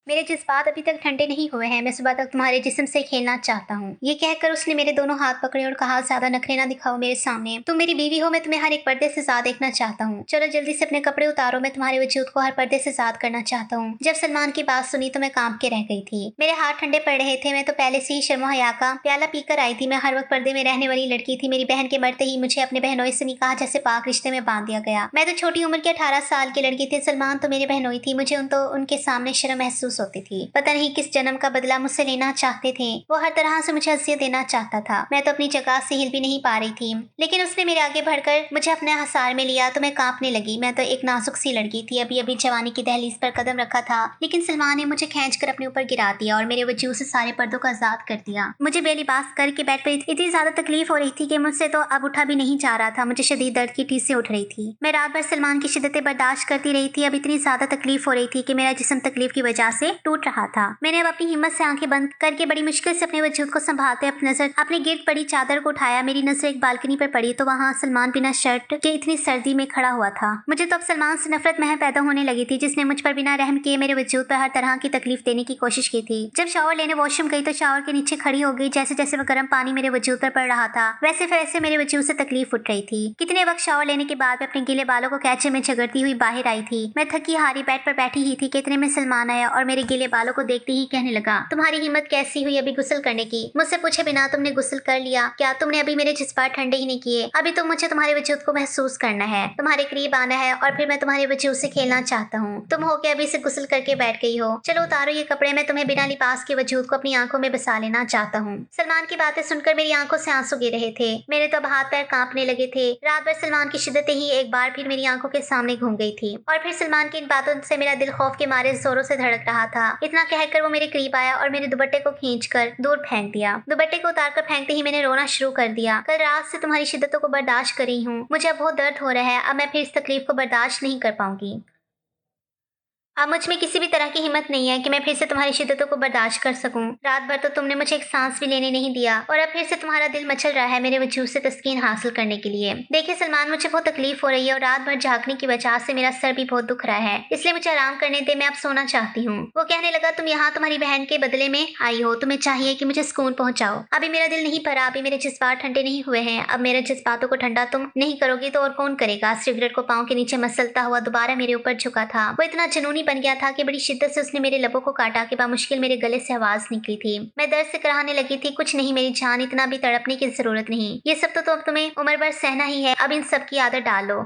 मेरे जज्बात अभी तक ठंडे नहीं हुए हैं, मैं सुबह तक तुम्हारे जिस्म से खेलना चाहता हूँ। ये कहकर उसने मेरे दोनों हाथ पकड़े और कहा, ज्यादा नखरे ना दिखाओ मेरे सामने, तुम मेरी बीवी हो, मैं तुम्हें हर एक पर्दे से साथ देखना चाहता हूँ। चलो जल्दी से अपने कपड़े उतारो, मैं तुम्हारे वजूद को हर पर्दे से साथ करना चाहता हूँ। जब सलमान की बात सुनी तो मैं कांप के रह गई थी। मेरे हाथ ठंडे पड़ रहे थे। मैं तो पहले से ही शर्म हया का प्याला पीकर आई थी। मैं हर वक्त पर्दे में रहने वाली लड़की थी। मेरी बहन के मरते ही मुझे अपने बहनोई से निकाह जैसे पाक रिश्ते में बांध दिया गया। मैं तो छोटी उम्र की 18 साल की लड़की थी। सलमान तो मेरी बहनोई थी। मुझे उनके सामने शर्म महसूस होती थी। पता नहीं किस जन्म का बदला मुझसे लेना चाहते थे। वो हर तरह से मुझे अज़ियत देना चाहता था। मैं तो अपनी जगह से हिल भी नहीं पा रही थी, लेकिन उसने मेरे आगे बढ़कर मुझे अपने हसार में लिया तो मैं कांपने लगी। मैं तो एक नाजुक सी लड़की थी, अभी अभी जवानी की दहलीज पर कदम रखा था, लेकिन सलमान ने मुझे खींचकर अपने ऊपर गिरा दिया और मेरे वजूद से सारे पर्दों को आजाद कर दिया। मुझे बेलिबास करके बेड पर इतनी ज्यादा तकलीफ हो रही थी कि मुझसे तो अब उठा भी नहीं जा रहा था। मुझे शदीद दर्द की टीस से उठ रही थी। मैं रात भर सलमान की शिद्दतें बर्दाश्त करती रही थी। अब इतनी ज्यादा तकलीफ हो रही थी कि मेरा जिस्म तकलीफ की वजह से टूट रहा था। मैंने अब अपनी हिम्मत से आंखें बंद करके बड़ी मुश्किल से अपने वजूद को संभालते अपनी नजर अपने गिर्द पड़ी चादर को उठाया। मेरी नजर एक बालकनी पर पड़ी तो वहाँ सलमान बिना शर्ट के इतनी सर्दी में खड़ा हुआ था। मुझे तो अब सलमान से नफरत महज पैदा होने लगी थी, जिसने मुझ पर बिना रहम किए मेरे वजूद पर हर तरह की तकलीफ देने की कोशिश की थी। जब शावर लेने वॉशरूम गई तो शावर के नीचे खड़ी हो गई। जैसे जैसे वह गर्म पानी मेरे वजूद पर पड़ रहा था वैसे वैसे मेरे वजूद से तकलीफ उठ रही थी। कितने वक्त शावर लेने के बाद मैं अपने गीले बालों को कैचे में झगड़ती हुई बाहर आई थी। मैं थकी हारी बेड पर बैठी ही थी कि इतने में सलमान आया और मेरे गीले बालों को देखते ही कहने लगा, तुम्हारी हिम्मत कैसी हुई अभी गुस्ल करने की? मुझसे पूछे बिना तुमने गुस्ल कर लिया क्या? तुमने अभी मेरे जज्बात ठंडे ही नहीं किए। अभी तो मुझे तुम्हारे वजूद को महसूस करना है, तुम्हारे करीब आना है और फिर मैं तुम्हारे वजूद से खेलना चाहता हूँ। तुम हो के अभी से गुस्ल करके बैठ गई हो। चलो उतारो ये कपड़े, मैं तुम्हें बिना लिबास के वजूद को अपनी आंखों में बसा लेना चाहता हूँ। सलमान की बातें सुनकर मेरी आंखों से आंसू गिर रहे थे। मेरे तो अब हाथ पैर कांपने लगे थे। रात भर सलमान की शिद्दतें ही एक बार फिर मेरी आंखों के सामने घूम गई थी और फिर सलमान की इन बातों से मेरा दिल खौफ के मारे जोरों से धड़क रहा था। इतना कहकर वो मेरे करीब आया और मेरे दुपट्टे को खींचकर दूर फेंक दिया। दुपट्टे को उतारकर फेंकते ही मैंने रोना शुरू कर दिया। कल रात से तुम्हारी शिद्दतों को बर्दाश्त कर रही हूँ। मुझे अब बहुत दर्द हो रहा है। अब मैं फिर इस तकलीफ को बर्दाश्त नहीं कर पाऊंगी। अब मुझ में किसी भी तरह की हिम्मत नहीं है कि मैं फिर से तुम्हारी शिद्दतों को बर्दाश्त कर सकूं। रात भर तो तुमने मुझे एक सांस भी लेने नहीं दिया और अब फिर से तुम्हारा दिल मचल रहा है मेरे वजूद से तस्कीन हासिल करने के लिए। देखिए सलमान, मुझे बहुत तकलीफ हो रही है और रात भर जागने की वजह से मेरा सर भी बहुत दुख रहा है, इसलिए मुझे आराम करने दे, मैं अब सोना चाहती हूँ। वो कहने लगा, तुम यहाँ तुम्हारी बहन के बदले में आई हो, तुम्हें चाहिए कि मुझे सुकून पहुंचाओ। अभी मेरा दिल नहीं भरा, अभी मेरे जज्बात ठंडे नहीं हुए हैं। अब मेरे जज्बातों को ठंडा तुम नहीं करोगी तो और कौन करेगा? सिगरेट को पाँव के नीचे मसलता हुआ दोबारा मेरे ऊपर झुका था। वो इतना जुनूनी बन गया था कि बड़ी शिद्दत से उसने मेरे लबों को काटा कि बामुश्किल मेरे गले से आवाज निकली थी। मैं दर्द से कराहने लगी थी। कुछ नहीं मेरी जान, इतना भी तड़पने की जरूरत नहीं। ये सब तो अब तुम्हें उम्र भर सहना ही है। अब इन सब की आदत डालो।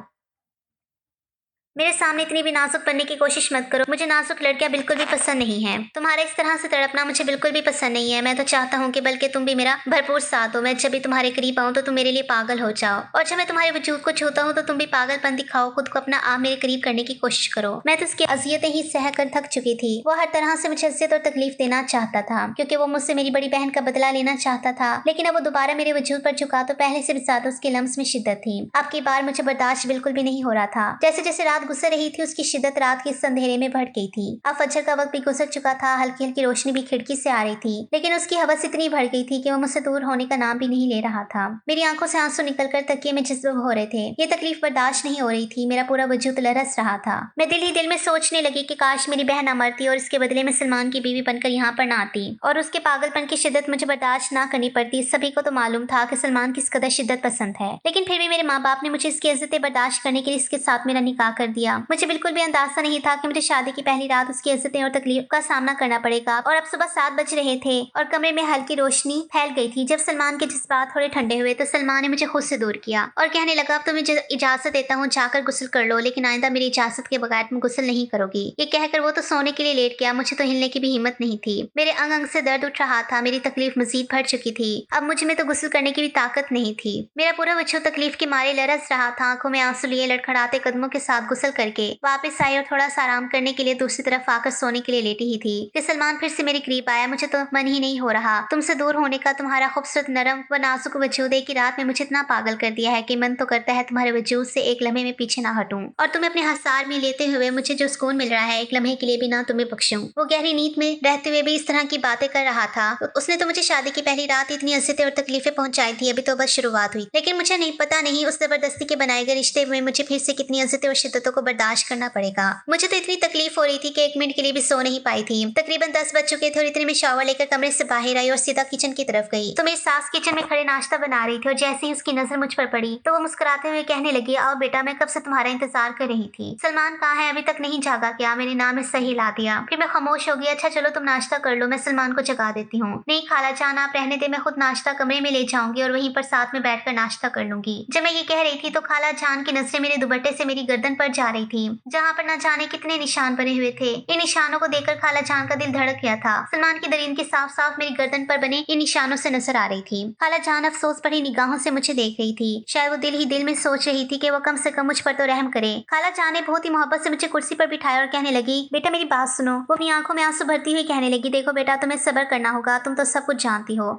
मेरे सामने इतनी भी नाजुक बनने की कोशिश मत करो। मुझे नाजुक लड़कियां बिल्कुल भी पसंद नहीं है। तुम्हारा इस तरह से तड़पना मुझे बिल्कुल भी पसंद नहीं है। मैं तो चाहता हूँ कि बल्कि तुम भी मेरा भरपूर साथ दो। मैं जब भी तुम्हारे करीब आऊँ तो तुम मेरे लिए पागल हो जाओ और जब मैं तुम्हारे वजूद को छूता हूँ तो तुम भी पागलपन दिखाओ। खुद को अपना आप मेरे करीब करने की कोशिश करो। मैं तो उसकी अजियतें ही सह कर थक चुकी थी। वो हर तरह से मुझे अजियत और तकलीफ देना चाहता था क्योंकि वो मुझसे मेरी बड़ी बहन का बदला लेना चाहता था, लेकिन अब वो दोबारा मेरे वजूद पर झुका तो पहले से भी ज्यादा उसके लम्स में शिद्दत थी। अब की बार मुझे बर्दाश्त बिल्कुल भी नहीं हो रहा था। जैसे जैसे रात गुजर रही थी उसकी शिद्दत रात के अंधेरे में बढ़ गई थी। अब फजर का वक्त भी गुजर चुका था। हल्की हल्की रोशनी भी खिड़की से आ रही थी, लेकिन उसकी हवस इतनी बढ़ गई थी कि वो मुझसे दूर होने का नाम भी नहीं ले रहा था। मेरी आंखों से आंसू निकलकर तकिए में जज्ब हो रहे थे। ये तकलीफ बर्दाश्त नहीं हो रही थी। मेरा पूरा वजूद लरस रहा था। मैं दिल ही दिल में सोचने लगी कि काश मेरी बहन न मरती और इसके बदले में सलमान की बीवी बनकर यहाँ पर ना आती और उसके पागलपन की शिद्दत मुझे बर्दाश्त ना करनी पड़ती। सभी को तो मालूम था कि सलमान किस कदर शिद्दत पसंद है, लेकिन फिर भी मेरे माँ बाप ने मुझे इसकी इज्जतें बर्दाश्त करने के लिए इसके साथ मेरा निकाह कर दिया। मुझे बिल्कुल भी अंदाजा नहीं था कि मुझे शादी की पहली रात उसकी इज्जतें और तकलीफ का सामना करना पड़ेगा। और अब सुबह 7 बज रहे थे और कमरे में हल्की रोशनी फैल गई थी। जब सलमान के जज्बात थोड़े ठंडे हुए तो सलमान ने मुझे खुद से दूर किया और कहने लगा, अब तुम्हें इजाजत देता हूँ, जाकर गुस्ल कर लो, लेकिन आइंदा मेरी इजाजत के बगैर तुम गुस्ल नहीं करोगी। ये कहकर वो तो सोने के लिए लेट गया। मुझे तो हिलने की भी हिम्मत नहीं थी। मेरे अंग अंग से दर्द उठ रहा था। मेरी तकलीफ मजीद बढ़ चुकी थी। अब मुझ में तो गुस्ल करने की भी ताकत नहीं थी। मेरा पूरा वजूद तकलीफ के मारे लरस रहा था। आंखों में आंसू लिए लड़खड़ाते कदमों के साथ गुस्ल करके वापस आई और थोड़ा सा आराम करने के लिए दूसरी तरफ आकर सोने के लिए लेटी ही थी कि सलमान फिर से मेरे करीब आया। मुझे तो मन ही नहीं हो रहा तुमसे दूर होने का। तुम्हारा खूबसूरत नरम व नाजुक वजूद एक ही रात में मुझे इतना पागल कर दिया है कि मन तो करता है तुम्हारे वजूद से एक लम्हे में पीछे ना हटूं और तुम्हें अपने हसार में लेते हुए मुझे जो सुकून मिल रहा है एक लम्हे के लिए भी ना तुम्हें बख्शूं। वो गहरी नींद में रहते हुए भी इस तरह की बातें कर रहा था। उसने तो मुझे शादी की पहली रात इतनी अज़ियतें और तकलीफें पहुंचाई थी। अभी तो बस शुरुआत हुई, लेकिन मुझे नहीं पता नहीं उस जबरदस्ती के बनाए गए रिश्ते में मुझे फिर से कितनी अज़ियतें और शिद्दतों शिद्दतों को बर्दाश्त करना पड़ेगा। मुझे तो इतनी तकलीफ हो रही थी कि 1 मिनट के लिए भी सो नहीं पाई थी। तकरीबन 10 बज चुके थे और इतने में शावर लेकर कमरे से बाहर आई और सीधा किचन की तरफ गई तो मेरी सास किचन में खड़े नाश्ता बना रही थी और जैसे ही उसकी नजर मुझ पर पड़ी तो वो मुस्कुराते हुए कहने लगी, आओ बेटा, मैं कब से तुम्हारा इंतजार कर रही थी। सलमान कहाँ है, अभी तक नहीं जागा क्या? मैंने नाम में सही ला दिया। फिर मैं खामोश हो गई। अच्छा चलो तुम नाश्ता कर लो, मैं सलमान को जगा देती हूँ। नहीं खाला जान, आप रहने दे, मैं खुद नाश्ता कमरे में ले जाऊंगी और वहीं पर साथ में बैठकर नाश्ता कर लूंगी। जब मैं ये कह रही थी तो खाला जान की नजरें मेरे दुपट्टे से मेरी गर्दन पर जा रही थी जहाँ पर न जाने कितने निशान बने हुए थे। इन निशानों को देखकर खाला जान का दिल धड़क गया था। सलमान की दरिंदगी साफ साफ मेरी गर्दन पर बने इन निशानों से नजर आ रही थी। खाला जान अफसोस भरी निगाहों से मुझे देख रही थी। शायद वो दिल ही दिल में सोच रही थी कि वो कम से कम मुझ पर तो रहम करे। खाला जान ने बहुत ही मोहब्बत से मुझे कुर्सी पर बिठाया और कहने लगी, बेटा मेरी बात सुनो। वो अपनी आंखों में आंसू भरती हुई कहने लगी, देखो बेटा, तुम्हें सब्र करना होगा, तुम तो सब कुछ जानती हो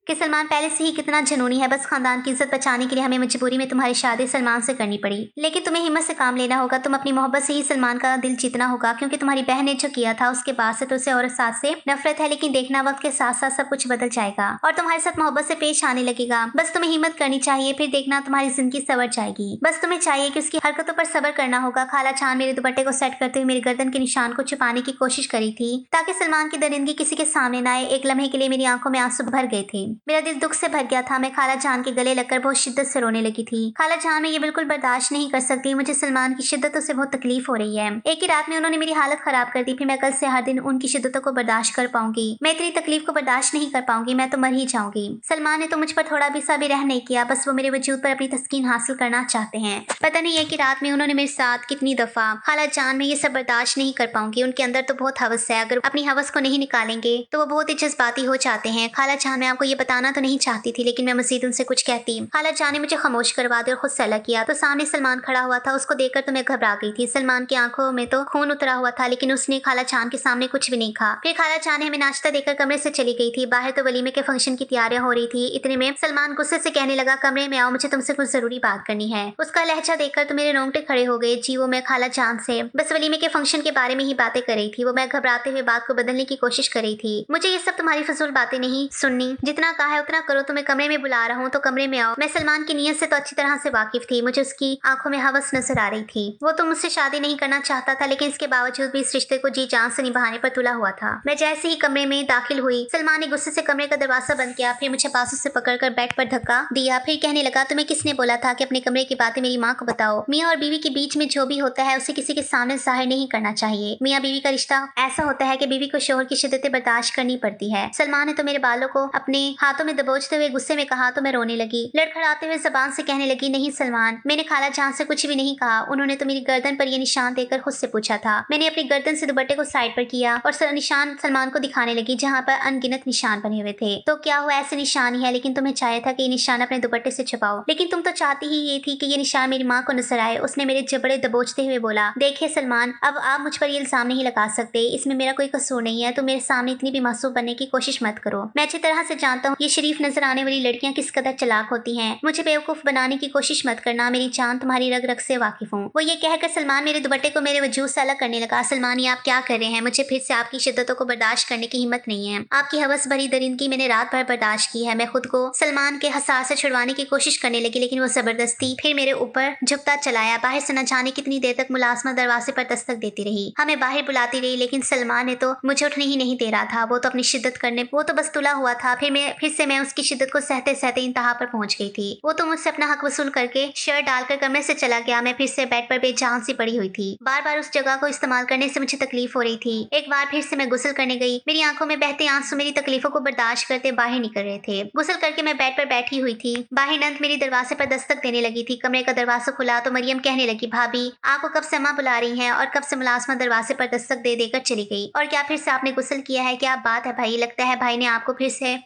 कि सलमान पहले से ही कितना जुनूनी है। बस खानदान की इज्जत बचाने के लिए हमें मजबूरी में तुम्हारी शादी सलमान से करनी पड़ी, लेकिन तुम्हें हिम्मत से काम लेना होगा। तुम अपनी मोहब्बत से ही सलमान का दिल जीतना होगा, क्योंकि तुम्हारी बहन ने जो किया था उसके बाद से तो उसे और साथ से नफरत है। लेकिन देखना, वक्त के साथ साथ सब कुछ बदल जाएगा और तुम्हारे साथ मोहब्बत से पेश आने लगेगा। बस तुम्हें हिम्मत करनी चाहिए, फिर देखना तुम्हारी जिंदगी संवर जाएगी। बस तुम्हें चाहिए कि उसकी हरकतों पर सब्र करना होगा। खाला चांद मेरे दुपट्टे को सेट करते हुए मेरी गर्दन के निशान को छुपाने की कोशिश करी थी ताकि सलमान की दरिंदगी किसी के सामने न आए। एक लम्हे के लिए मेरी आंखों में आंसू भर गए थे। मेरा दिल दुख से भर गया था। मैं खाला जान के गले लगकर बहुत शिद्दत से रोने लगी थी। खाला जान, मैं ये बिल्कुल बर्दाश्त नहीं कर सकती। मुझे सलमान की शिद्दतों से बहुत तकलीफ हो रही है। एक ही रात में उन्होंने मेरी हालत खराब कर दी। फिर मैं कल से हर दिन उनकी शिद्दतों को बर्दाश्त कर पाऊंगी? मैं इतनी तकलीफ को बर्दाश्त नहीं कर पाऊंगी। मैं तो मर ही जाऊंगी। सलमान ने तो मुझ पर थोड़ा भी सा भी रहम नहीं किया। बस वो मेरे वजूद पर अपनी तस्कीन हासिल करना चाहते हैं। पता नहीं है कि रात में उन्होंने मेरे साथ कितनी दफा, खाला जान मैं ये सब बर्दाश्त नहीं कर पाऊंगी। उनके अंदर तो बहुत हवस है, अगर अपनी हवस को नहीं निकालेंगे तो वो बहुत ही जज्बाती हो जाते हैं। खाला जान, मैं आपको ये बताना तो नहीं चाहती थी, लेकिन मैं मजीद उनसे कुछ कहती। खाला जान ने मुझे खामोश करवा दिया और खुद सला किया। तो सामने सलमान खड़ा हुआ था। उसको देखकर तो मैं घबरा गई थी। सलमान की आंखों में तो खून उतरा हुआ था, लेकिन उसने खाला जान के सामने कुछ भी नहीं कहा। फिर खाला जान ने हमें नाश्ता देकर कमरे से चली गई थी। बाहर तो वलीमे के फंक्शन की तैयारियां हो रही थी। इतने में सलमान गुस्से से कहने लगा, कमरे में आओ, मुझे तुमसे कुछ जरूरी बात करनी है। उसका लहजा देखकर तो मेरे रोंगटे खड़े हो गए। जी वो मैं खाला जान से बस वलीमे के फंक्शन के बारे में ही बातें कर रही थी। वो मैं घबराते हुए बात को बदलने की कोशिश कर रही थी। मुझे ये सब तुम्हारी फजूल बातें नहीं सुननी। जितना कहा है उतना करो। तुम्हें कमरे में बुला रहा हूँ तो कमरे में आओ। मैं सलमान की नीयत से तो अच्छी तरह से वाकिफ थी। मुझे उसकी आंखों में हवस नजर आ रही थी। वो तो मुझसे शादी नहीं करना चाहता था, लेकिन इसके बावजूद भी इस रिश्ते को जी जान से निभाने पर तुला हुआ था। मैं जैसे ही कमरे में दाखिल हुई, सलमान ने गुस्से से कमरे का दरवाजा बंद किया। फिर मुझे बाजू से पकड़कर बेड पर धक्का दिया। फिर कहने लगा, तुम्हें किसने बोला था कि अपने कमरे की बातें मेरी माँ को बताओ? मियाँ और बीवी के बीच में जो भी होता है उसे किसी के सामने जाहिर नहीं करना चाहिए। मियाँ बीवी का रिश्ता ऐसा होता है कि बीवी को शोहर की शिद्दतें बर्दाश्त करनी पड़ती है। सलमान ने तो मेरे बालों को अपने हाथों में दबोचते हुए गुस्से में कहा तो मैं रोने लगी। लड़खड़ाते हुए जबान से कहने लगी, नहीं सलमान, मैंने खाला जान से कुछ भी नहीं कहा। उन्होंने तो मेरी गर्दन पर ये निशान देकर खुद से पूछा था। मैंने अपनी गर्दन से दुपट्टे को साइड पर किया और निशान सलमान को दिखाने लगी जहाँ पर अनगिनत निशान बने हुए थे। तो क्या हुआ, ऐसे निशान ही है, लेकिन तुम्हें चाहिए था कि ये निशान अपने दुपट्टे से छुपाओ। लेकिन तुम तो चाहती ही ये थी कि ये निशान मेरी माँ को नजर आए। उसने मेरे जबड़े दबोचते हुए बोला, देखिए सलमान, अब आप मुझ पर ये इल्जाम नहीं लगा सकते। इसमें मेरा कोई कसूर नहीं है। तुम मेरे सामने इतनी भी मासूम बनने की कोशिश मत करो। मैं अच्छी तरह से जानता हूँ ये शरीफ नजर आने वाली लड़कियां किस कदर चालाक होती हैं। मुझे बेवकूफ बनाने की कोशिश मत करना। मेरी जान तुम्हारी रग रग से वाकिफ हूँ। वो ये कहकर सलमान मेरे दुपट्टे को मेरे वजूद से अलग करने लगा। सलमान, ये आप क्या कर रहे हैं? मुझे फिर से आपकी शिद्दतों को बर्दाश्त करने की हिम्मत नहीं है। आपकी हवस भरी दरिंदगी मैंने रात भर बर्दाश्त की है। मैं खुद को सलमान के हसास से छुड़वाने की कोशिश करने लगी, लेकिन वो जबरदस्ती फिर मेरे ऊपर झुकता चलाया। बाहर से न जाने कितनी देर तक मुलाजमा दरवाजे पर दस्तक देती रही, हमें बाहर बुलाती रही, लेकिन सलमान ने तो मुझे उठने ही नहीं दे रहा था। वो तो अपनी शिद्दत करने, वो तो बस तुला हुआ था। फिर से मैं उसकी शिद्दत को सहते सहते इंतहा पर पहुंच गई थी। वो तो मुझसे अपना हक वसूल करके शर्ट डालकर कमरे से चला गया। मैं फिर से बेड पर बेजान सी पड़ी हुई थी। बार बार उस जगह को इस्तेमाल करने से मुझे तकलीफ हो रही थी। एक बार फिर से मैं गुस्ल करने गई। मेरी आंखों में बहते आंसू मेरी तकलीफों को बर्दाश्त करते बाहर निकल रहे थे। गुस्ल करके मैं बेड पर बैठी हुई थी। बाहर नंद मेरी दरवाजे पर दस्तक देने लगी थी। कमरे का दरवाजा खुला तो मरियम कहने लगी, भाभी आपको कब से अम्मा बुला रही हैं? और कब से मुलाजमा दरवाजे पर दस्तक दे देकर चली गई। और क्या फिर से आपने गुस्ल किया है? क्या बात है भाई? लगता है भाई ने आपको फिर से,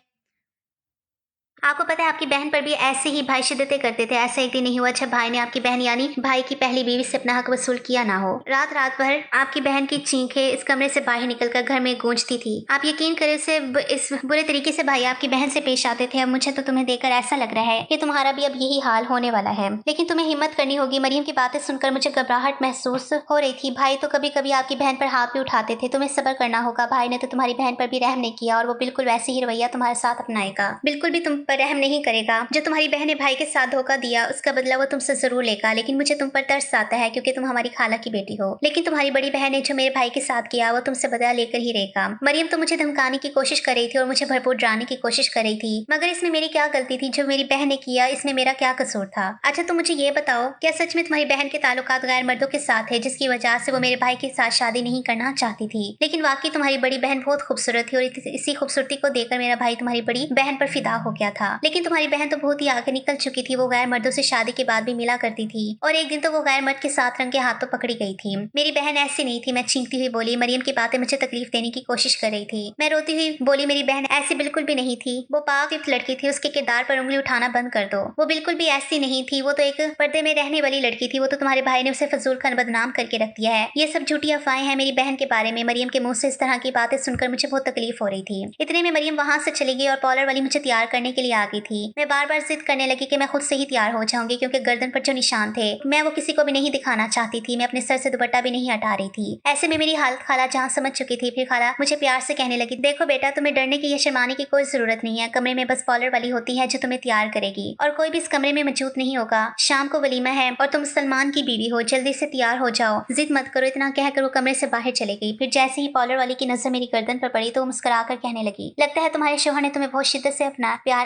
आपको पता है आपकी बहन पर भी ऐसे ही भाई शिद्दतें करते थे। ऐसा एक दिन नहीं हुआ जब भाई ने आपकी बहन यानी भाई की पहली बीवी से अपना हक वसूल किया ना हो। रात रात भर आपकी बहन की चीखें इस कमरे से बाहर निकलकर घर में गूंजती थी। आप यकीन करें इस बुरे तरीके से भाई आपकी बहन से पेश आते थे। अब मुझे तो तुम्हें देखकर ऐसा लग रहा है कि तुम्हारा भी अब यही हाल होने वाला है। लेकिन तुम्हें हिम्मत करनी होगी। मरियम की बातें सुनकर मुझे घबराहट महसूस हो रही थी। भाई तो कभी कभी आपकी बहन पर हाथ भी उठाते थे। तुम्हें सब्र करना होगा। भाई ने तो तुम्हारी बहन पर भी रहम नहीं किया और वो बिल्कुल वैसे ही रवैया तुम्हारे साथ अपनाएगा। बिल्कुल भी तुम पर रहम नहीं करेगा। जो तुम्हारी बहन ने भाई के साथ धोखा दिया उसका बदला वो तुमसे जरूर लेगा, लेकिन मुझे तुम पर तरस आता है क्योंकि तुम हमारी खाला की बेटी हो। लेकिन तुम्हारी बड़ी बहन ने जो मेरे भाई के साथ किया वो तुमसे बदला लेकर ही रहेगा। मरियम तो मुझे धमकाने की कोशिश कर रही थी और मुझे भरपूर डराने की कोशिश कर रही थी, मगर इसमें मेरी क्या गलती थी? जो मेरी बहन ने किया इसमें मेरा क्या कसूर था? अच्छा तुम मुझे ये बताओ, क्या सच में तुम्हारी बहन के ताल्लुकात गैर मर्दों के साथ है जिसकी वजह से वो मेरे भाई के साथ शादी नहीं करना चाहती थी? लेकिन वाकई तुम्हारी बड़ी बहन बहुत खूबसूरत थी और इसी खूबसूरती को देखकर मेरा भाई तुम्हारी बड़ी बहन पर फिदा हो गया था। लेकिन तुम्हारी बहन तो बहुत ही आगे निकल चुकी थी, वो गैर मर्दों से शादी के बाद भी मिला करती थी और एक दिन तो वो गैर मर्द के साथ रंग के हाथों पकड़ी गई थी। मेरी बहन ऐसी नहीं थी, मैं चीखती हुई बोली। मरियम की बातें मुझे तकलीफ देने की कोशिश कर रही थी। मैं रोती हुई बोली मेरी बहन ऐसी बिल्कुल भी नहीं थी, वो पाक लड़की थी, उसके किरदार पर उंगली उठाना बंद कर दो। वो बिल्कुल भी ऐसी नहीं थी, वो तो एक पर्दे में रहने वाली लड़की थी। वो तो तुम्हारे भाई ने उसे फजूल खान बदनाम करके रख दिया है। ये सब झूठी अफवाहें हैं मेरी बहन के बारे में। मरियम के मुंह से इस तरह की बातें सुनकर मुझे बहुत तकलीफ हो रही थी। इतने में मरियम वहां से चली गई और पार्लर वाली मुझे तैयार करने के लिए आ गई थी। मैं बार बार जिद करने लगी कि मैं खुद से ही तैयार हो जाऊंगी क्योंकि गर्दन पर जो निशान थे मैं वो किसी को भी नहीं दिखाना चाहती थी। मैं अपने सर से दुपट्टा भी नहीं हटा रही थी। ऐसे में मेरी हालत खाला जहाँ समझ चुकी थी। फिर खाला मुझे प्यार से कहने लगी, देखो बेटा तुम्हें डरने की या शर्माने की कोई जरूरत नहीं है। कमरे में बस पार्लर वाली होती है जो तुम्हें तैयार करेगी और कोई भी इस कमरे में मौजूद नहीं होगा। शाम को वलीमा है और तुम सलमान की बीवी हो, जल्दी से तैयार हो जाओ, जिद मत करो। इतना कहकर वो कमरे से बाहर चले गई। फिर जैसे ही पार्लर वाली की नजर मेरी गर्दन पर पड़ी तो वो मुस्कुरा कर कहने लगी, लगता है तुम्हारे शौहर ने तुम्हें बहुत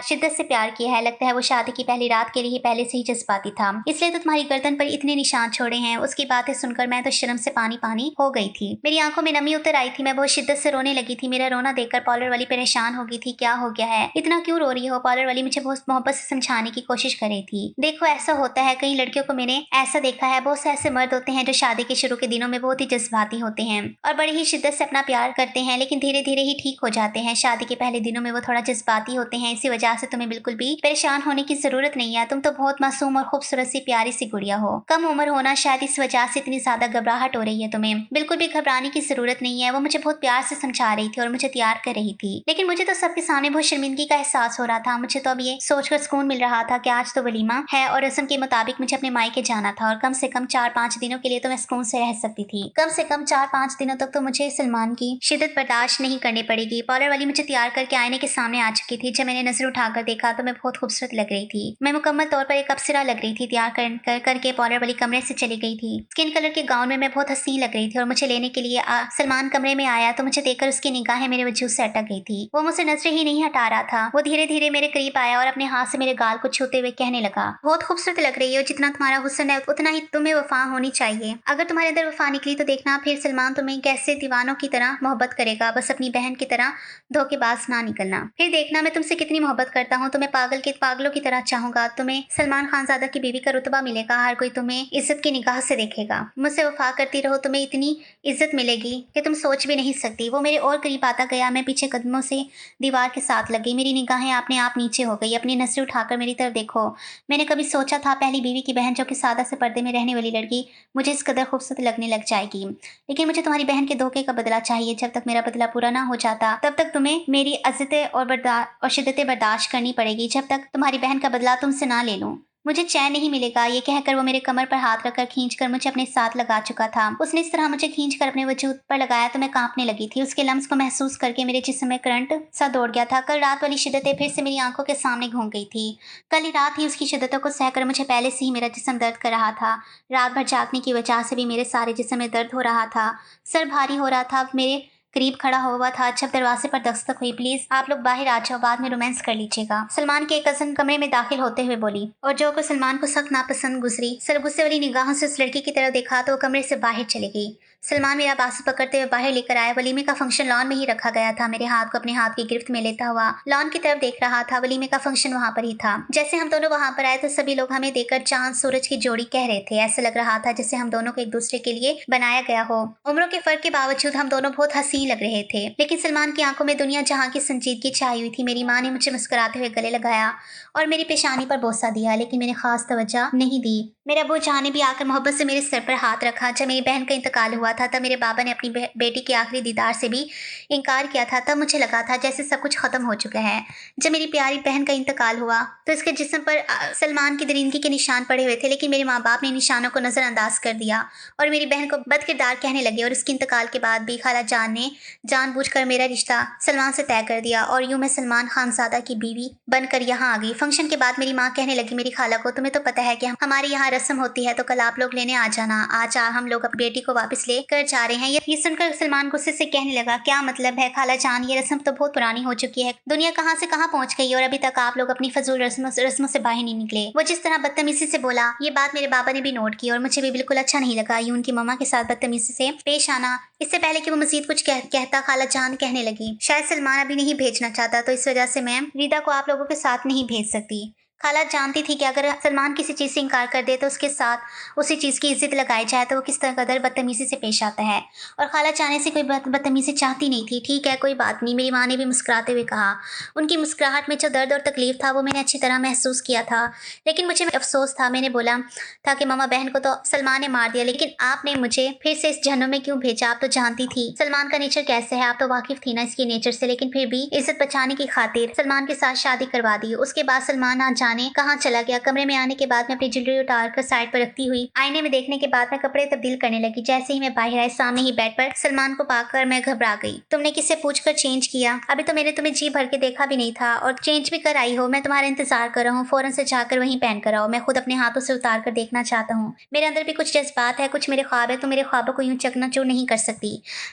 शिद्दत से प्यार किया है। लगता है वो शादी की पहली रात के लिए पहले से ही जज्बाती था, इसलिए तो तुम्हारी गर्दन पर इतने निशान छोड़े हैं। उसकी बातें सुनकर मैं तो शर्म से पानी पानी हो गई थी। मेरी आंखों में नमी उतर आई थी। मैं बहुत शिद्दत से रोने लगी थी। मेरा रोना देखकर पार्लर वाली परेशान हो गई थी। क्या हो गया है, इतना क्यों रो रही हो? पार्लर वाली मुझे बहुत मोहब्बत से समझाने की कोशिश कर रही थी। देखो ऐसा होता है, कई लड़कियों को मैंने ऐसा देखा है, बहुत से ऐसे मर्द होते हैं जो शादी के शुरू के दिनों में बहुत ही जज्बाती होते हैं और बड़ी ही शिद्दत से अपना प्यार करते हैं, लेकिन धीरे धीरे ही ठीक हो जाते हैं। शादी के पहले दिनों में वो थोड़ा जज्बाती होते हैं। इसी वजह से तुम्हें बिल्कुल भी परेशान होने की जरूरत नहीं है। तुम तो बहुत मासूम और खूबसूरत सी प्यारी सी गुड़िया हो। कम उम्र होना शायद इस वजह से इतनी ज्यादा घबराहट हो रही है तुम्हें। बिल्कुल भी घबराने की जरूरत नहीं है। वो मुझे बहुत प्यार से समझा रही थी और मुझे तैयार कर रही थी, लेकिन मुझे तो सबके सामने बहुत शर्मिंदगी का एहसास हो रहा था। मुझे तो अब ये सोचकर सुकून मिल रहा था कि आज तो वलीमा है और रस्म के मुताबिक मुझे अपने मायके जाना था और कम से कम 4-5 दिनों के लिए तो मैं सुकून से रह सकती थी। कम से कम 4-5 दिनों तक तो मुझे सलमान की शिद्दत बर्दाश्त नहीं करनी पड़ेगी। पार्लर वाली मुझे तैयार करके आईने के सामने आ चुकी थी। जब मैंने नजर उठाकर देखा तो मैं बहुत खूबसूरत लग रही थी। मैं मुकम्मल तौर पर एक अप्सरा लग रही थी। तैयार करके पार्लर वाली कमरे से चली गई थी। स्किन कलर के गाउन में मैं बहुत हसीन लग रही थी और मुझे लेने के लिए सलमान कमरे में आया तो मुझे देखकर उसकी निगाहें मेरे वजूद से अटक गई थी। वो मुझसे नजरें ही नहीं हटा रहा था। वो धीरे धीरे मेरे करीब आया और अपने हाथ से मेरे गाल को छूते हुए कहने लगा, बहुत खूबसूरत लग रही हो। जितना तुम्हारा हुस्न है उतना ही तुम्हें वफा होनी चाहिए। अगर तुम्हारे अंदर वफा निकली तो देखना फिर सलमान तुम्हें कैसे दीवानों की तरह मोहब्बत करेगा। बस अपनी बहन की तरह धोखेबाज ना निकलना। फिर देखना मैं तुमसे कितनी मोहब्बत करता हूँ। तुम्हें पागलों की तरह चाहूंगा। तुम्हें सलमान खानजादा की बीवी का रुतबा मिलेगा। हर कोई तुम्हें इज्जत की निगाह से देखेगा। मुझसे वफा करती रहो, तुम्हें इतनी इज्जत मिलेगी कि तुम सोच भी नहीं सकती। वो मेरे और करीब आता गया। मैं पीछे कदमों से दीवार के साथ लग गई। मेरी निगाहें अपने आप नीचे हो गई। अपनी नजरें उठाकर मेरी तरफ देखो। मैंने कभी सोचा था पहली बीवी की बहन जो कि सादा से पर्दे में रहने वाली लड़की मुझे इस कदर खूबसूरत लगने लग जाएगी। लेकिन मुझे तुम्हारी बहन के धोखे का बदला चाहिए। जब तक मेरा बदला पूरा ना हो जाता तब तक तुम्हें मेरी अज़्ज़तें और शिद्दतें बर्दाश्त करनी पड़ेगी, जब तक तुम्हारी बहन का बदला तुमसे ना ले लूं। मुझे चैन नहीं मिलेगा। ये कहकर वो मेरे कमर पर हाथ रखकर खींचकर मुझे अपने साथ लगा चुका था। उसने इस तरह मुझे खींचकर अपने वजूद पर लगाया तो मैं कांपने लगी थी। उसके लम्स को महसूस करके मेरे जिस्म में करंट सा दौड़ गया था। कल रात वाली शिद्दतें फिर से मेरी आंखों के सामने घूम गई थी। कल ही रात ही उसकी शिद्दतों को सहकर मुझे पहले से ही मेरा जिस्म दर्द कर रहा था। रात भर जागने की वजह से भी मेरे सारे जिस्म में दर्द हो रहा था। सर भारी हो रहा था। मेरे करीब खड़ा हुआ था जब दरवाजे पर दस्तक हुई। प्लीज आप लोग बाहर आ जाओ, बाद में रोमांस कर लीजिएगा, सलमान की एक कज़न कमरे में दाखिल होते हुए बोली। और जो को सलमान को सख्त नापसंद गुजरी। सर गुस्से वाली निगाहों से उस लड़की की तरफ देखा तो वो कमरे से बाहर चली गई। सलमान मेरा बाजू पकड़ते हुए बाहर लेकर आया। वलीमे का फंक्शन लॉन में ही रखा गया था। मेरे हाथ को अपने हाथ की गिरफ्त में लेता हुआ लॉन की तरफ देख रहा था। वलीमे का फंक्शन वहाँ पर ही था। जैसे हम दोनों वहाँ पर आए तो सभी लोग हमें देखकर चांद सूरज की जोड़ी कह रहे थे। ऐसा लग रहा था जैसे हम दोनों को एक दूसरे के लिए बनाया गया हो। उम्रों के फर्क के बावजूद हम दोनों बहुत हसीन लग रहे थे, लेकिन सलमान की आंखों में दुनिया जहाँ की संजीदगी छाई हुई थी। मेरी माँ ने मुझे मुस्कुराते हुए गले लगाया और मेरी पेशानी पर बोसा दिया, लेकिन मैंने खास तवज्जो नहीं दी। मेरे अब्बू जान ने भी आकर मोहब्बत से मेरे सर पर हाथ रखा। जब मेरी बहन का इंतकाल हुआ हुआ था तब मेरे बाबा ने अपनी बेटी के आखिरी दीदार से भी इनकार किया था। तब मुझे लगा था जैसे सब कुछ खत्म हो चुका है। जब मेरी प्यारी बहन का इंतकाल हुआ तो इसके जिस्म पर सलमान की दरिंदगी के निशान पड़े हुए थे, लेकिन मेरे माँ बाप ने निशानों को नजरअंदाज कर दिया और मेरी बहन को बदकिरदार कहने लगे। और उसके इंतकाल के बाद भी खाला जान ने जानबूझकर मेरा रिश्ता सलमान से तय कर दिया और यूं मैं सलमान खानजादा की बीवी बनकर यहाँ आ गई। फंक्शन के बाद मेरी माँ कहने लगी मेरी खाला को, तुम्हें तो पता है कि हमारे यहाँ रस्म होती है तो कल आप लोग लेने आ जाना। आज हम लोग अपनी बेटी को वापस ले कर जा रहे हैं। ये सुनकर सलमान गुस्से से कहने लगा, क्या मतलब है खाला जान, ये रस्म तो बहुत पुरानी हो चुकी है। दुनिया कहाँ से कहाँ पहुँच गई और अभी तक आप लोग अपनी फजूल रस्मों से बाहर नहीं निकले। वो जिस तरह बदतमीजी से बोला, ये बात मेरे बाबा ने भी नोट की और मुझे भी बिल्कुल अच्छा नहीं लगा यूं उनकी मम्मा के साथ बदतमीजी से पेश आना। इससे पहले कि वो मजीद कुछ कहता खाला जान कहने लगी, शायद सलमान अभी नहीं भेजना चाहता तो इस वजह से मैं रिदा को आप लोगों के साथ नहीं भेज सकती। खाला जानती थी कि अगर सलमान किसी चीज़ से इनकार कर दे तो उसके साथ उसी चीज़ की इज्जत लगाई जाए तो वो किस तरह कदर बदतमीजी से पेश आता है, और खाला चाहने से कोई बदतमीजी चाहती नहीं थी। ठीक है, कोई बात नहीं, मेरी माँ ने भी मुस्कुराते हुए कहा। उनकी मुस्कुराहट में जो दर्द और तकलीफ था वो मैंने अच्छी तरह महसूस किया था, लेकिन मुझे अफसोस था। मैंने बोला था कि मामा बहन को तो सलमान ने मार दिया, लेकिन आपने मुझे फिर से इस जहन्नुम में क्यों भेजा? आप तो जानती थी सलमान का नेचर कैसे है, आप तो वाकिफ थी ना इसके नेचर से, लेकिन फिर भी इज्जत बचाने की खातिर सलमान के साथ शादी करवा दी। उसके बाद सलमान ना जाने कहाँ चला गया। कमरे में आने के बाद मैं अपनी ज्वेलरी उतार कर साइड पर रखती हुई आईने में देखने के बाद मैं कपड़े तब्दील करने लगी। जैसे ही मैं बाहर आई, सामने ही बेड पर सलमान को पाकर मैं घबरा गई। तुमने किससे पूछकर चेंज किया? अभी तो मैंने तुम्हें जी भर के देखा भी नहीं था और चेंज भी कर आई हो। मैं तुम्हारा इंतजार कर रहा हूँ, फौरन से जाकर वहीं पहन कर आओ। मैं खुद अपने हाथों से उतार कर देखना चाहता हूँ। मेरे अंदर भी कुछ जज्बात है, कुछ मेरे ख्वाब है, तो मेरे ख्वाबों को यूं चकनाचूर नहीं कर सकती।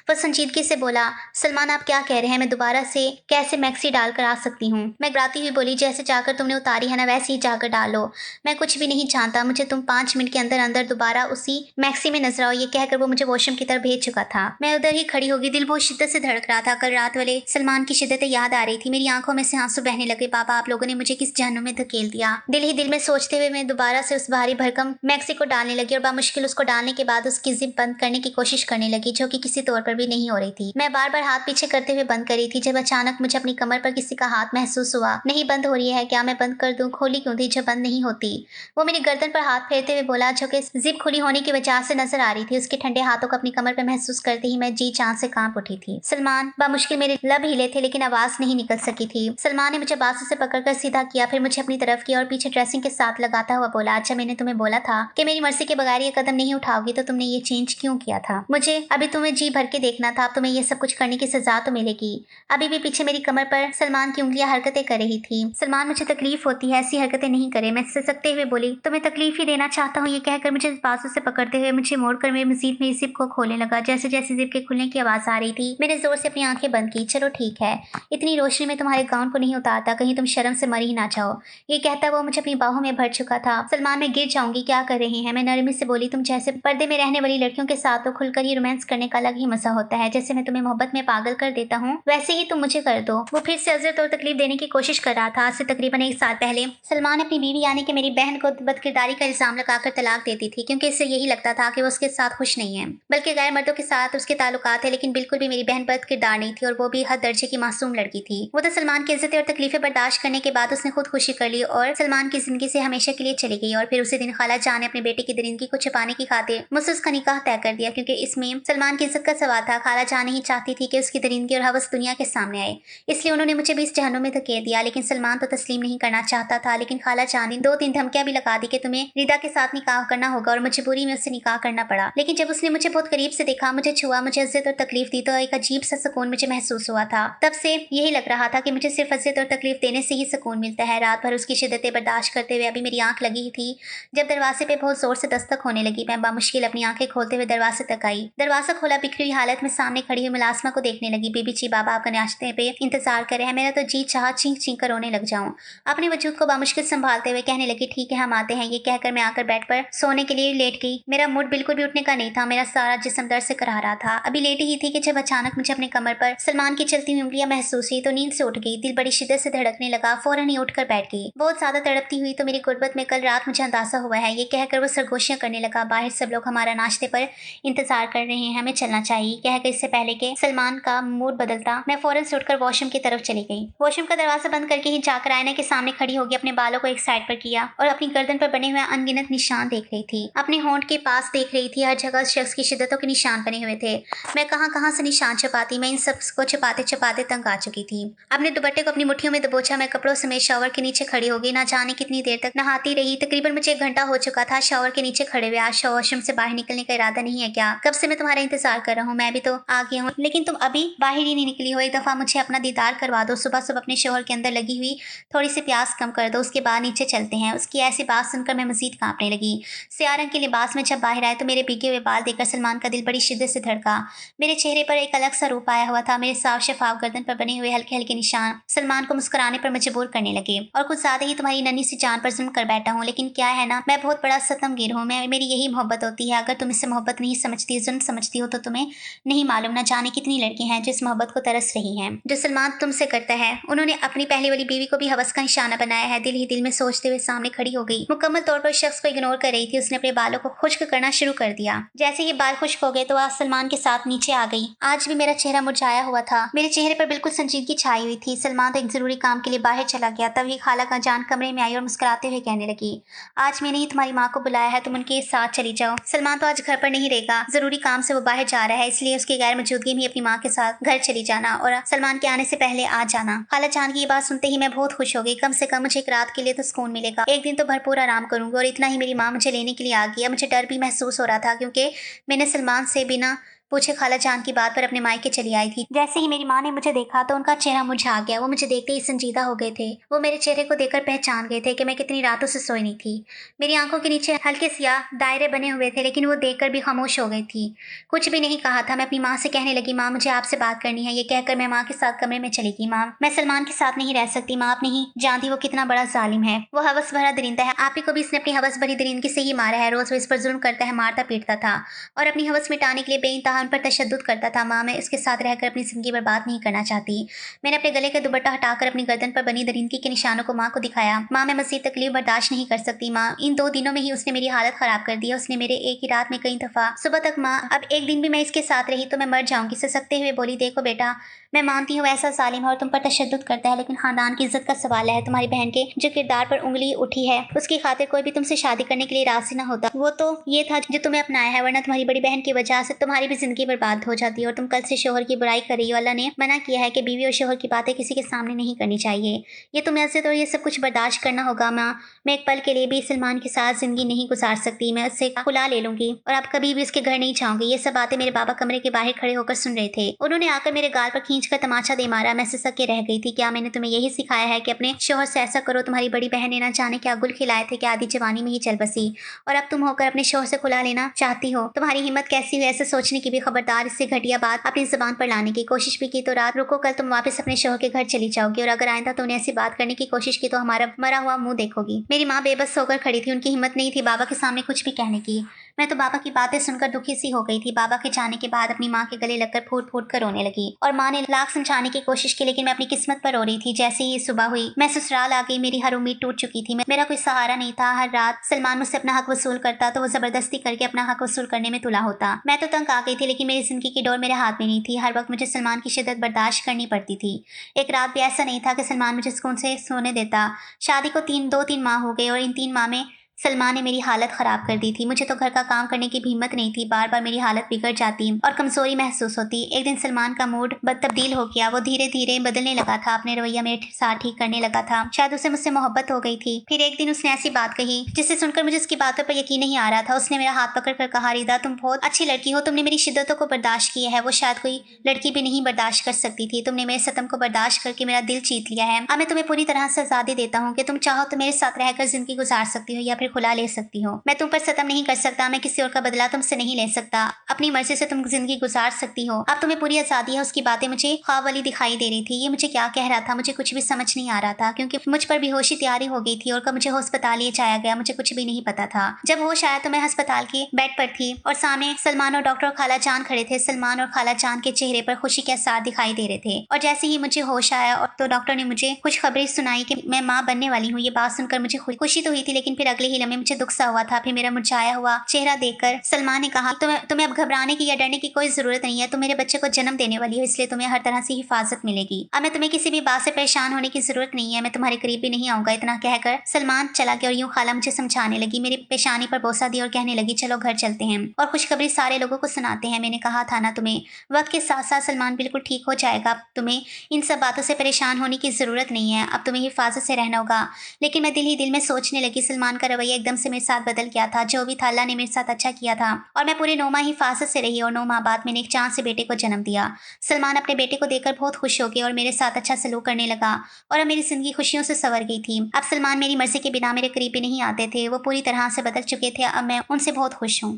वह संजीदगी से बोला, सलमान आप क्या कह रहे हैं? मैं दोबारा से कैसे मैक्सी डालकर आ सकती हूँ? मैं गाती हुई बोली, जैसे जाकर तुमने उतारी है ना वैसे ही जाकर डालो। मैं कुछ भी नहीं जानता, मुझे तुम 5 मिनट के अंदर अंदर दोबारा उसी मैक्सी में नजर आओ। ये कहकर वो मुझे वॉशरूम की तरफ भेज चुका था। मैं उधर ही खड़ी होगी, दिल बहुत शिद्दत से धड़क रहा था। कल रात वाले सलमान की शिद्दत याद आ रही थी। मेरी आंखों में से आंसू बहने लगे। बाबा आप लोगों ने मुझे किस जहन्नुम में धकेल दिया? दिल ही दिल में सोचते हुए मैं दोबारा से उस भारी भरकम मैक्सी को डालने लगी और बामुश्किल उसको डालने के बाद उसकी जिप बंद करने की कोशिश करने लगी, जो कि किसी तौर पर भी नहीं हो रही थी। मैं बार बार हाथ पीछे करते हुए बंद कर रही थी, जब अचानक मुझे अपनी कमर पर किसी का हाथ महसूस हुआ। नहीं बंद हो रही है क्या? मैं बंद कर दूं? खोली क्यों थी जब बंद नहीं होती? वो मेरी गर्दन पर हाथ फेरते हुए बोला, जो कि जिप खुली होने की वजह से नजर आ रही थी। उसके ठंडे हाथों को अपनी कमर पर महसूस करते ही मैं जी चांद से कांप उठी थी। सलमान बामुश्किल मेरे लब हिले थे, लेकिन आवाज नहीं निकल सकी थी। सलमान ने मुझे बाजू से पकड़कर सीधा किया, फिर मुझे अपनी तरफ किया और पीछे ड्रेसिंग के साथ लगाता हुआ बोला, अच्छा मैंने तुम्हें बोला था कि मेरी मर्जी के बगैर ये कदम नहीं उठाओगी, तो तुमने ये चेंज क्यों किया था? मुझे अभी तुम्हें जी भर के देखना था, अब तुम्हें ये सब कुछ करने की सजा तो मिलेगी। अभी भी पीछे मेरी कमर पर सलमान की उंगलियां हरकतें कर रही थी। सलमान मुझे तकलीफ होती है, ऐसी हरकतें नहीं करे। मैं सिसकते हुए बोली, तुम्हें तकलीफ ही देना चाहता हूँ? ये कहकर मुझे बाजू से पकड़ते हुए मुझे मोड़कर मेरी जिप को खोलने लगा। जैसे जैसे जिप के खुलने की आवाज आ रही थी मैंने जोर से अपनी आंखें बंद की। चलो ठीक है, इतनी रोशनी में तुम्हारे गाउन को नहीं उतारता, कहीं तुम शर्म से मर ही ना जाओ। ये कहता वो मुझे अपनी बाहों में भर चुका था। सलमान मैं गिर जाऊंगी, क्या कर रहे हैं? मैं नरमी से बोली, तुम जैसे पर्दे में रहने वाली लड़कियों के साथ तो खुलकर ही रोमांस करने का अलग ही मजा होता है। जैसे मैं तुम्हें मोहब्बत में पागल कर देता हूँ वैसे ही तुम मुझे कर दो। वो फिर से अजरत और तकलीफ देने की कोशिश कर रहा था। आज से तकरीबन 1 साल पहले सलमान अपनी बीवी यानी कि मेरी बहन को बदकिरदारी का इल्जाम लगाकर तलाक देती थी, क्योंकि इससे यही लगता था कि वो उसके साथ खुश नहीं है, बल्कि गैर मर्दों के साथ उसके ताल्लुकात है। लेकिन बिल्कुल भी मेरी बहन बदकिरदार नहीं थी और वो भी हद दर्जे की मासूम लड़की थी। वो तो सलमान की इज्जतें और तकलीफें बर्दाश्त करने के बाद उसने खुद खुशी कर ली और सलमान की जिंदगी से हमेशा के लिए चली गई। और फिर उसी दिन खाला जान ने अपने बेटे की दरिंदगी को छुपाने की खातिर मुझसे उसका निकाह तय कर दिया, क्योंकि इसमें सलमान की इज्जत का सवाल था। खाला जान नहीं चाहती थी कि उसकी दरिंदगी और हवस दुनिया के सामने आए, इसलिए उन्होंने मुझे भी इस जहन्नुम में धकेल दिया। लेकिन सलमान तो तस्लीम नहीं करना चाहता था। लेकिन खाला जान ने 2-3 धमकियां भी लगा दी कि तुम्हें रिदा के साथ निकाह करना होगा, और मजबूरी में उससे निकाह करना पड़ा। लेकिन जब उसने मुझे बहुत करीब से देखा, मुझे छुआ, मुझे इज्जत और तकलीफ दी, तो एक अजीब सा सुकून मुझे महसूस हुआ था। तब से यही लग रहा था कि मुझे सिर्फ इज्जत और तकलीफ देने से ही सुकून मिलता है। रात भर उसकी शिद्दतें बर्दाश्त करते हुए अभी मेरी आंख लगी थी जब दरवाजे पे बहुत जोर से दस्तक होने लगी। मैं बामुश्किल अपनी आंखें खोलते हुए दरवाजे तक आई। दरवाजा खोला, बिखरी हुई हालत में सामने खड़ी हुई मुलाजमा को देखने लगी। बीबी जी बाबा आपका नाश्ते पे इंतजार कर रहे हैं। मेरा तो जी चाह चीख चीख कर रोने लग जाऊं। अपने वजूद को बामुश्किल संभालते हुए कहने लगी, ठीक है हम आते हैं। ये कहकर मैं आकर बेड पर सोने के लिए लेट गई। मेरा मूड बिल्कुल भी उठने का नहीं था। मेरा सारा जिस्म दर्द से कराह रहा था। अभी लेटी ही थी कि जब अचानक मुझे अपने कमर पर सलमान की चलती हुई उंगलियां महसूस हुई, तो नींद से उठ गई। दिल बड़ी शिद्दत से धड़कने लगा। फौरन ही उठकर बैठ गई। बहुत ज्यादा तड़पती हुई तो मेरी गुर्बत में कल रात मुझे अंदाजा हुआ है। ये कहकर वो सरगोशियां करने लगा, बाहर सब लोग हमारा नाश्ते पर इंतजार कर रहे हैं, हमें चलना चाहिए। कहकर इससे पहले कि सलमान का मूड बदलता मैं फौरन से उठकर वॉशरूम की तरफ चली गई। वॉशरूम का दरवाजा बंद करके ही जाकर आईने के सामने खड़ी होगी, अपने बालों को एक साइड पर किया और अपनी गर्दन पर बने हुए अनगिनत निशान देख रही थी। अपने होंठ के पास देख रही थी, हर जगह उस शख्स की शिद्दतों के निशान बने हुए थे। मैं कहाँ कहाँ से निशान छुपाती, मैं इन सब को छुपाते छुपाते तंग आ चुकी थी। अपने दुपट्टे को अपनी मुट्ठियों में दबोचा मैं कपड़ों समेत शावर के नीचे खड़ी हो गई। ना जाने कितनी देर तक नहाती रही। तकरीबन मुझे 1 घंटा हो चुका था शावर के नीचे खड़े हुए। आज वॉशरूम से बाहर निकलने का इरादा नहीं है क्या? कब से मैं तुम्हारा इंतजार कर रहा हूँ, मैं भी तो आ गया हूँ, लेकिन तुम अभी बाहर ही नहीं निकली हो। एक दफा मुझे अपना दीदार करवा दो। सुबह सुबह अपने शोहर के अंदर लगी हुई थोड़ी सी प्यास कम कर दो, उसके बाद नीचे चलते हैं। उसकी ऐसी बात सुनकर मैं मजीद कांपने लगी। स्याह रंग के लिबास में जब बाहर आए तो मेरे भीगे हुए बाल देखकर सलमान का दिल बड़ी शिद्दत से धड़का। मेरे चेहरे पर एक अलग सा रूप आया हुआ था। मेरे साफ शफाफ गर्दन पर बने हुए हल्के हल्के निशान सलमान को मुस्कुराने पर मजबूर करने लगे। और कुछ ज्यादा ही तुम्हारी नन्ही सी जान पर जुल्म कर बैठा हूँ, लेकिन क्या है ना, मैं बहुत बड़ा सतमगीर हूँ। मैं मेरी यही मोहब्बत होती है। अगर तुम इससे मोहब्बत नहीं समझती, जुल्म समझती हो, तो तुम्हें नहीं मालूम ना जाने कितनी लड़कियां हैं जिस मोहब्बत को तरस रही हैं जो सलमान तुमसे करता है। उन्होंने अपनी पहली वाली बीवी को भी हवस का निशाना बनाया है। दिल ही दिल में सोचते हुए सामने खड़ी हो गई। मुकम्मल तौर पर शख्स को इग्नोर कर रही थी। उसने अपने बालों को खुश्क करना शुरू कर दिया। जैसे ये बाल खुश्क हो गए तो आज सलमान के साथ नीचे आ गई। आज भी मेरा चेहरा मुरझाया हुआ था। मेरे चेहरे पर बिल्कुल संजीदगी छाई हुई थी। सलमान तो एक जरूरी काम के लिए बाहर चला गया। तभी खाला का जान कमरे में आई और मुस्कुराते हुए कहने लगी, आज मैंने ही तुम्हारी माँ को बुलाया है, तुम उनके साथ चली जाओ। सलमान तो आज घर पर नहीं रहेगा, जरूरी काम से वो बाहर जा रहा है, इसलिए उसकी गैर मौजूदगी में अपनी माँ के साथ घर चली जाना और सलमान के आने से पहले आ जाना। खाला जान की ये बात सुनते ही मैं बहुत खुश हो गई। कम से कम मुझे एक रात के लिए तो सुकून मिलेगा। एक दिन तो भरपूर आराम करूंगी। और इतना ही, मेरी माँ मुझे लेने के लिए आ गई। मुझे डर भी महसूस हो रहा था क्योंकि मैंने सलमान से बिना पूछे खाला जान की बात पर अपने मायके चली आई थी। जैसे ही मेरी माँ ने मुझे देखा तो उनका चेहरा मुरझा गया। वो मुझे देखते ही संजीदा हो गए थे। वो मेरे चेहरे को देखकर पहचान गए थे कि मैं कितनी रातों से सोई नहीं थी। मेरी आंखों के नीचे हल्के सियाह दायरे बने हुए थे, लेकिन वो देखकर भी खामोश हो गई थी। कुछ भी नहीं कहा था। मैं अपनी माँ से कहने लगी, माँ मुझे आपसे बात करनी है। ये कहकर मैं माँ के साथ कमरे में चली गई। माँ, मैं सलमान के साथ नहीं रह सकती। माँ, आप नहीं जानती वो कितना बड़ा जालिम है। वो हवस भरा दरिंदा है। आप ही को भी इसने अपनी हवस भरी दरिंदगी से ही मारा है। रोज वो इस पर जुल्म करता है, मारता पीटता था और अपनी हवस मिटाने के लिए बेइंतहा उन पर तशद्दुद करता था। माँ, मैं इसके साथ रहकर अपनी जिंदगी बर्बाद नहीं करना चाहती। मैंने अपने गले का दुपट्टा हटाकर अपनी गर्दन पर बनी दरिंदगी के निशानों को माँ को दिखाया। माँ, मैं मज़ीद तकलीफ बर्दाश्त नहीं कर सकती। माँ, इन 2 दिनों में ही उसने मेरी हालत खराब कर दी है। उसने मेरे एक ही रात में कई दफा सुबह तक, माँ अब एक दिन भी मैं इसके साथ रही तो मैं मर जाऊंगी। ससकते हुए बोली, देखो बेटा, मैं मानती हूँ ऐसा जालिम है और तुम पर तशद्दुद करता है, लेकिन खानदान की इज्जत का सवाल है। तुम्हारी बहन के जो किरदार पर उंगली उठी है उसकी खातिर कोई भी तुमसे शादी करने के लिए राजी ना होता। वो तो ये था जो तुम्हें अपनाया है, वरना तुम्हारी बड़ी बहन की वजह से तुम्हारी भी जिंदगी बर्बाद हो जाती है। और तुम कल से शोहर की बुराई कर रही हो। अल्लाह ने मना किया है कि बीवी और शोहर की बातें किसी के सामने नहीं करनी चाहिए। ये तुम्हें इज्जत और ये सब कुछ बर्दाश्त करना होगा। माँ, मैं एक पल के लिए भी सलमान के साथ जिंदगी नहीं गुजार सकती। मैं उससे खुला ले लूंगी और अब कभी भी उसके घर नहीं जाऊंगी। ये सब बातें मेरे बाबा कमरे के बाहर खड़े होकर सुन रहे थे। उन्होंने आकर मेरे गाल पर खींच कर तमाचा दे मारा। मैं सिसक के रह गई थी। क्या मैंने तुम्हें यही सिखाया है कि अपने शोहर से ऐसा करो? तुम्हारी बड़ी बहन ने ना जाने क्या गुल खिलाए थे कि आधी जवानी में ही चल बसी, और अब तुम होकर अपने शोहर से खुला लेना चाहती हो। तुम्हारी हिम्मत कैसी हुई ऐसे सोचने की भी? खबरदार, इससे घटिया बात अपनी जुबान पर लाने की कोशिश भी की तो रात रुको, कल तुम वापस अपने शोहर के घर चली जाओगी। और अगर आइंदा तुमने ऐसी बात करने की कोशिश की तो हमारा मरा हुआ मुंह देखोगी। मेरी माँ बेबस होकर खड़ी थी। उनकी हिम्मत नहीं थी बाबा के सामने कुछ भी कहने की। मैं तो बाबा की बातें सुनकर दुखी सी हो गई थी। बाबा के जाने के बाद अपनी माँ के गले लगकर फूट फूट कर रोने लगी और माँ ने लाख समझाने की कोशिश की, लेकिन मैं अपनी किस्मत पर रो रही थी। जैसे ही सुबह हुई मैं ससुराल आ गई। मेरी हर उम्मीद टूट चुकी थी। मेरा कोई सहारा नहीं था। हर रात सलमान मुझसे अपना हक वसूल करता तो वो जबरदस्ती करके अपना हक वसूल करने में तुला होता। मैं तो तंग आ गई थी, लेकिन मेरी जिंदगी की डोर मेरे हाथ में नहीं थी। हर वक्त मुझे सलमान की शिद्दत बर्दाश्त करनी पड़ती थी। एक रात भी ऐसा नहीं था कि सलमान मुझे सुकून से सोने देता। शादी को 2-3 माह हो गए और इन 3 माह में सलमान ने मेरी हालत खराब कर दी थी। मुझे तो घर का काम करने की भी हिम्मत नहीं थी। बार बार मेरी हालत बिगड़ जाती और कमजोरी महसूस होती। एक दिन सलमान का मूड तब्दील हो गया। वो धीरे धीरे बदलने लगा था। अपने रवैया मेरे साथ ठीक करने लगा था। शायद उसे मुझसे मोहब्बत हो गई थी। फिर एक दिन उसने ऐसी बात कही जिसे सुनकर मुझे उसकी बातों पर यकीन नहीं आ रहा था। उसने मेरा हाथ पकड़ कर कहा, रिदा, तुम बहुत अच्छी लड़की हो। तुमने मेरी शिद्दतों को बर्दाश्त किया है, वो शायद कोई लड़की भी नहीं बर्दाश्त कर सकती थी। तुमने मेरे सतम को बर्दाश्त करके मेरा दिल जीत लिया है। अब मैं तुम्हें पूरी तरह से आजादी देता हूँ कि तुम चाहो तो मेरे साथ रहकर जिंदगी गुजार सकती हो या फिर खुला ले सकती हो। मैं तुम पर सतम नहीं कर सकता। मैं किसी और का बदला तुमसे नहीं ले सकता। अपनी मर्जी से तुम जिंदगी गुजार सकती हो। अब तुम्हें पूरी आजादी है। उसकी बातें मुझे ख्वाब वाली दिखाई दे रही थी। ये मुझे क्या कह रहा था मुझे कुछ भी समझ नहीं आ रहा था, क्योंकि मुझ पर बेहोशी तैयारी हो गई थी और कब मुझे अस्पताल ले जाया गया मुझे कुछ भी नहीं पता था। जब होश आया तो मैं अस्पताल के बेड पर थी और सामने सलमान और डॉक्टर खाला जान खड़े थे। सलमान और खाला जान के चेहरे पर खुशी के आसार दिखाई दे रहे थे। और जैसे ही मुझे होश आया और तो डॉक्टर ने मुझे कुछ खबरें सुनाई कि मैं माँ बनने वाली हूँ। ये बात सुनकर मुझे खुशी तो हुई थी, लेकिन फिर अगले ही ही लम्हे मुझे दुख सा हुआ था। फिर मेरा मुरझाया हुआ चेहरा देखकर सलमान ने कहा, तुम्हें अब घबराने की या डरने की कोई जरूरत नहीं है। तुम मेरे बच्चे को जन्म देने वाली हो, इसलिए तुम्हें हर तरह से हिफाजत मिलेगी। अब मैं तुम्हें किसी भी बात से परेशान होने की जरूरत नहीं है। मैं तुम्हारे करीब भी नहीं आऊंगा। इतना कहकर सलमान चला गया और यूं खाला मुझे समझाने लगी, मेरी पेशानी पर बोसा दी और कहने लगी, चलो घर चलते हैं और खुशखबरी सारे लोगों को सुनाते हैं। मैंने कहा था ना तुम्हें। वक्त के साथ साथ सलमान बिल्कुल ठीक हो जाएगा। अब तुम्हें इन सब बातों से परेशान होने की जरूरत नहीं है। अब तुम्हें हिफाजत से रहना होगा। लेकिन मैं दिल ही दिल में सोचने लगी, सलमान का रवैया एकदम से मेरे साथ बदल गया था। जो भी था अल्लाह ने मेरे साथ अच्छा किया था और मैं पूरे 9 माह हिफाजत से रही और 9 माह बाद मैंने एक चांद से बेटे को जन्म दिया। सलमान अपने बेटे को देखकर बहुत खुश हो गया और मेरे साथ अच्छा सलूक करने लगा और अब मेरी जिंदगी खुशियों से संवर गई थी। अब सलमान मेरी मर्जी के बिना मेरे करीब भी नहीं आते थे। वो पूरी तरह से बदल चुके थे। अब मैं उनसे बहुत खुश हूँ।